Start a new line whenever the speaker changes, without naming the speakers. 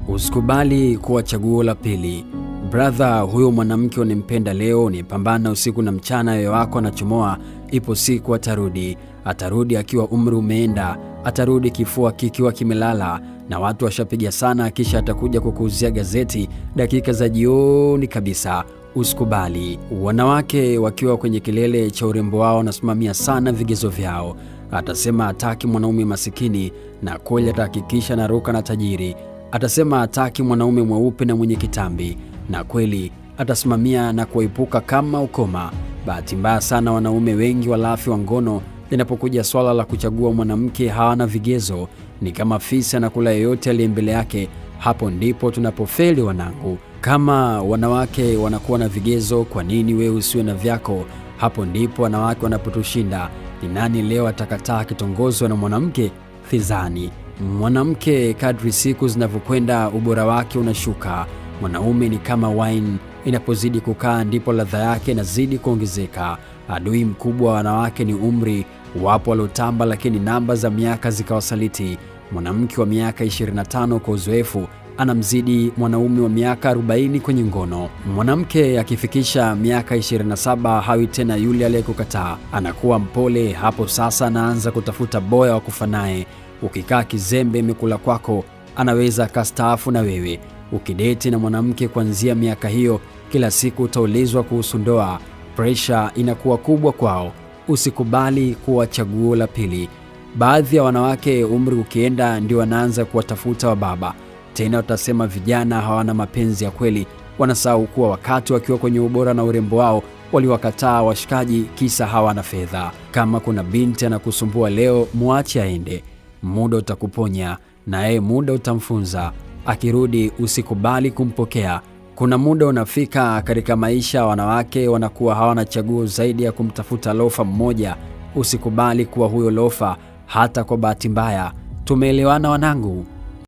Usikubali kuwa chaguo la pili. Brother, huyo mwanamke unimpenda leo ni pambana usiku na mchana, yoyo wako anachomoa, ipo siku atarudi. Atarudi akiwa umri umeenda, atarudi kifua kikiwa kimelala na watu washapiga sana, kisha atakuja kukuuzia gazeti dakika za jioni kabisa. Usikubali. Wanawake wakiwa kwenye kilele cha urembo wao wanasimamia sana vigezo vyao. Atasema hataki mwanaume masikini, na kweli atahakikisha naruka na tajiri. Atasema hataki mwanaume mweupe na mwenye kitambi, na kweli atasimamia na kuepuka kama ukoma. Bahati mbaya sana wanaume wengi walafi wa ngono, linapokuja swala la kuchagua mwanamke hawana vigezo. Ni kama fisi anakula yeyote aliye mbele yake. Hapo ndipo tunapofeli wanangu. Kama wanawake wanakuwa na vigezo, kwa nini wewe usiwe na vyako? Hapo ndipo wanawake wanapotushinda. Ni nani leo atakataa kitongozwa na mwanamke? Sidhani. Mwanamke kadri siku zinavyokwenda ubora wake unashuka. Mwanaume ni kama wine, inapozidi kukaa ndipo ladha yake inazidi kuongezeka. Adui mkubwa wa wanawake ni umri. Wapo waliotamba lakini namba za miaka zikawasaliti. Mwanamke wa miaka 25 kwa uzoefu anamzidi mwanaume wa miaka 40 kwenye ngono. Mwanamke akifikisha miaka 27 hawi tena yule aliyekukataa, anakuwa mpole. Hapo sasa anaanza kutafuta boya wa kufa naye. Ukikaa kizembe imekula kwako, anaweza kastaafu na wewe. Ukideti na mwanamke kuanzia miaka hiyo, kila siku utaulizwa kuhusu ndoa. Pressure inakuwa kubwa kwao. Usikubali kuwa chaguo la pili. Baadhi ya wanawake umri ukienda ndio wanaanza kuwatafuta wa baba. Tena utasema vijana hawana mapenzi ya kweli. Wanasahau kuwa wakati wakiwa kwenye ubora na urembo wao waliwakataa washikaji kisa hawana fedha. Kama kuna binti anakusumbua leo, muache aende. Muda utakuponya na yeye muda utamfunza. Akirudi usikubali kumpokea. Kuna muda unafika katika maisha, wanawake wanakuwa hawana chaguo zaidi ya kumtafuta lofa mmoja. Usikubali kuwa huyo lofa hata kwa bahati mbaya. Tumeelewana wanangu?